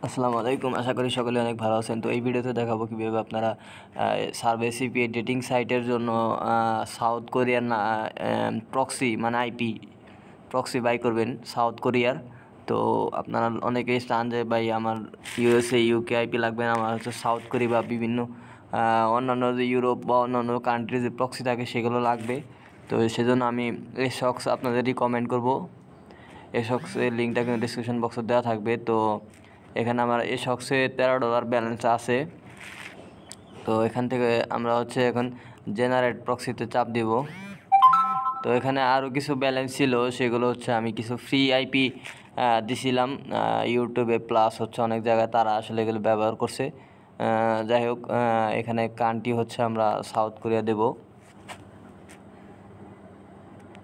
আসসালামু আলাইকুম, আশা করি সকলে অনেক ভালো আছেন। তো এই ভিডিওতে দেখাবো কীভাবে আপনারা সার্ভে সিপিএ ডেটিং সাইটের জন্য সাউথ কোরিয়ার প্রক্সি মানে আইপি প্রক্সি বাই করবেন সাউথ কোরিয়ার। তো আপনারা অনেকেই চান যে ভাই আমার ইউএসএ ইউকে আইপি লাগবে না, আমার হচ্ছে সাউথ কোরিয়া বা বিভিন্ন অন্যান্য যে ইউরোপ বা অন্যান্য কান্ট্রি যে প্রক্সি থাকে সেগুলো লাগবে। তো সেজন্য আমি এসক্স আপনাদের রিকমেন্ড করবো। এসক্সের লিঙ্কটা কিন্তু ডিসক্রিপশন বক্সে দেওয়া থাকবে। তো এখানে আমার এসক্সে $13 ব্যালেন্স আছে। তো এখান থেকে আমরা হচ্ছে এখন জেনারেট প্রক্সিতে চাপ দিব। তো এখানে আরও কিছু ব্যালেন্স ছিল, সেগুলো হচ্ছে আমি কিছু ফ্রি আইপি দিছিলাম ইউটিউবে, প্লাস হচ্ছে অনেক জায়গায় তারা আসলে এগুলো ব্যবহার করছে। যাই হোক, এখানে কান্ট্রি হচ্ছে আমরা সাউথ কোরিয়া দেব।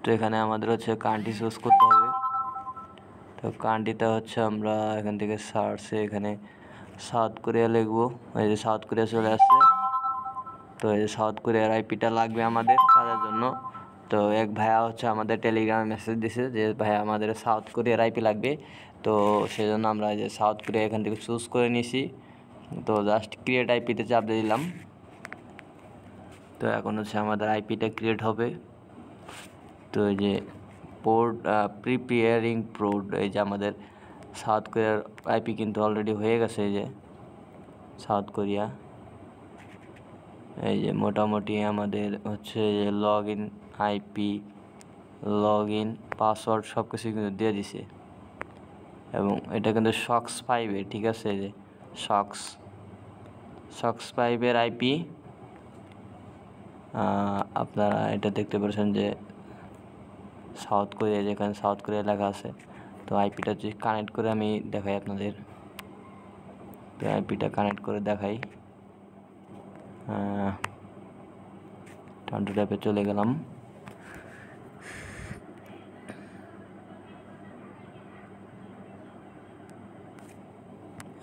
তো এখানে আমাদের হচ্ছে কান্ট্রি চুজ করতে হবে। তো কান্ট্রিটা হচ্ছে আমরা এখান থেকে সার্চে এখানে সাউথ কোরিয়া লিখবো। এই যে সাউথ কোরিয়া চলে আসছে। তো এই যে সাউথ কোরিয়ার আইপিটা লাগবে আমাদের কাজের জন্য। তো এক ভাইয়া হচ্ছে আমাদের টেলিগ্রামে মেসেজ দিছে যে ভাইয়া আমাদের সাউথ কোরিয়ার আইপি লাগবে। তো সেজন্য আমরা এই যে সাউথ কোরিয়া এখান থেকে চুজ করে নিয়েছি। তো জাস্ট ক্রিয়েট আইপিতে চাপ দিয়ে দিলাম। তো এখন হচ্ছে আমাদের আইপিটা ক্রিয়েট হবে। তো এই যে পোর্ট প্রিপেয়ারিং পোর্ট, এই যে আমাদের সাউথ কোরিয়ার আইপি কিন্তু অলরেডি হয়ে গেছে। এই যে সাউথ কোরিয়া, এই যে মোটামুটি আমাদের হচ্ছে log in IP, log in password সব কিছু কিন্তু দিয়ে দিছে। এবং এটা কিন্তু সক্স 5-এর, ঠিক আছে। এই যে সক্স 5-এর আইপি। আপনারা এটা দেখতে পাচ্ছেন যে সাউথ কোরিয়া, যেখানে সাউথ কোরিয়া লেখা আছে। তো আইপিটা যদি কানেক্ট করে আমি দেখাই আপনাদের। তো আইপিটা কানেক্ট করে দেখাই। টান্টু ট্যাপে চলে গেলাম।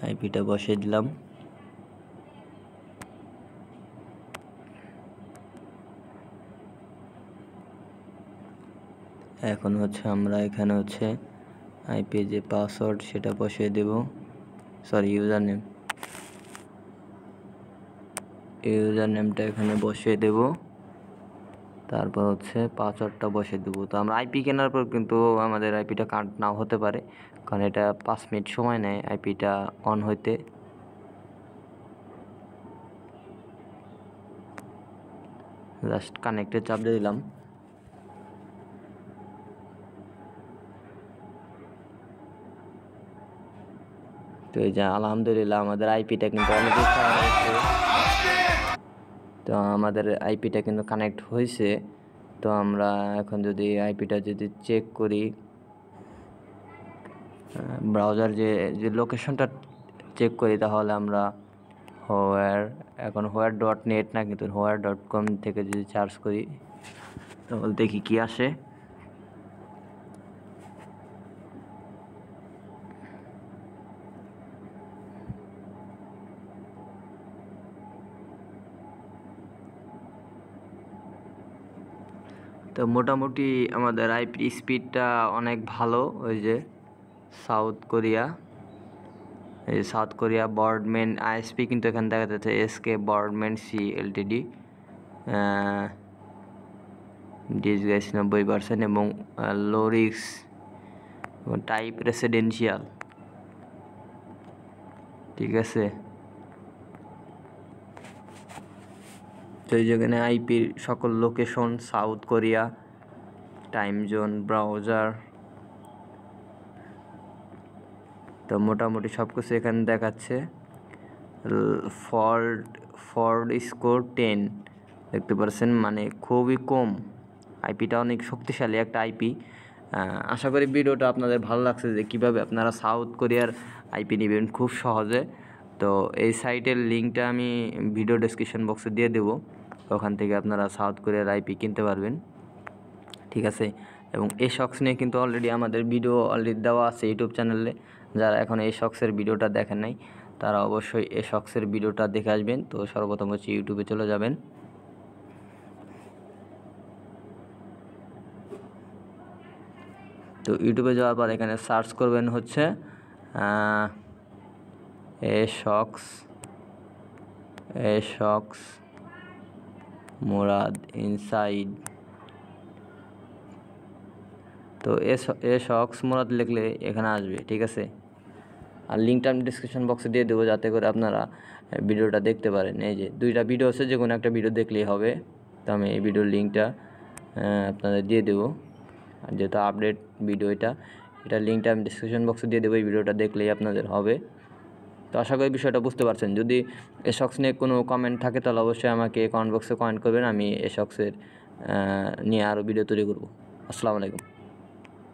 আইপিটা বসিয়ে দিলাম। এখন হচ্ছে আমরা এখানে হচ্ছে আইপি যে পাসওয়ার্ড সেটা বসিয়ে দেব, সরি ইউজার নেমটা এখানে বসিয়ে দেব। তারপর হচ্ছে পাসওয়ার্ডটা বসিয়ে দেবো। তো আমরা আইপি কেনার পর কিন্তু আমাদের আইপিটা কানেক্ট নাও হতে পারে, কারণ এটা 5 মিনিট সময় নেয় আইপিটা অন হইতে। জাস্ট কানেক্টে চাপ দিয়ে দিলাম। তো এই যে আলহামদুলিল্লাহ আমাদের আইপিটা কিন্তু অলরেডি তো আমাদের আইপিটা কিন্তু কানেক্ট হয়েছে। তো আমরা এখন যদি আইপিটা যদি চেক করি, ব্রাউজার যে লোকেশনটা চেক করি, তাহলে আমরা হোয়ার.নেট না কিন্তু হোয়ার.কম থেকে যদি সার্চ করি তাহলে দেখি কি আসে। তো মোটামুটি আমাদের আইপি স্পিডটা অনেক ভালো। ওই যে সাউথ কোরিয়া, এই সাউথ কোরিয়া বর্ডম্যান আইএসপি কিন্তু এখানে দেখা যাচ্ছে এসকে বর্ডম্যান সি এলটিডি, ডিসগাইস 90% এবং লোরিক্স টাইপ রেসিডেন্সিয়াল, ঠিক আছে। তো এই যেখানে আইপির সকল location, south Korea, time zone, browser, তো মোটামুটি সব কিছু এখানে দেখাচ্ছে। ফর্ড স্কোর 10 দেখতে পাচ্ছেন, মানে খুবই কম। আইপিটা অনেক শক্তিশালী একটা আইপি। আশা করি ভিডিওটা আপনাদের ভালো লাগছে যে কীভাবে আপনারা সাউথ কোরিয়ার আইপি নেবেন খুব সহজে। তো এই সাইটের লিঙ্কটা আমি ভিডিও ডেসক্রিপশন বক্সে দিয়ে দেবো, ওখান থেকে আপনারা সাউথ কোরিয়ার আইপি কিনতে পারবেন, ঠিক আছে। এবং এই শক্স নিয়ে কিন্তু অলরেডি আমাদের ভিডিও অলরেডি দেওয়া আছে ইউটিউব চ্যানেলে। যারা এখন এই শক্সের ভিডিওটা দেখেন নাই তারা অবশ্যই এই শক্সের ভিডিওটা দেখে আসবেন। তো সর্বপ্রথম হচ্ছে ইউটিউবে চলে যাবেন। তো ইউটিউবে যাওয়ার পর এখানে সার্চ করবেন হচ্ছে এশক্স মুরাদ ইনসাইড। তো এশক্স মুরাদ লিখলে এখানে আসবে, ঠিক আছে। আর লিঙ্কটা আমি ডিসক্রিপশন বক্সে দিয়ে দেবো, যাতে করে আপনারা ভিডিওটা দেখতে পারেন। এই যে 2টা ভিডিও আছে, যে কোনো একটা ভিডিও দেখলেই হবে। তো আমি এই ভিডিওর লিঙ্কটা আপনাদের দিয়ে দেবো, আর যেহেতু আপডেট ভিডিও এটা লিঙ্কটা আমি ডিসক্রিপশন বক্সে দিয়ে দেবো। এই ভিডিওটা দেখলেই আপনাদের হবে। তো আশা করি বিষয়টা বুঝতে পারছেন। যদি এশক্স নিয়ে কোনো কমেন্ট থাকে তাহলে অবশ্যই আমাকে কমেন্ট বক্সে কমেন্ট করবেন, আমি এশক্সের নিয়ে আরও ভিডিও তৈরি করব। আসসালামু আলাইকুম।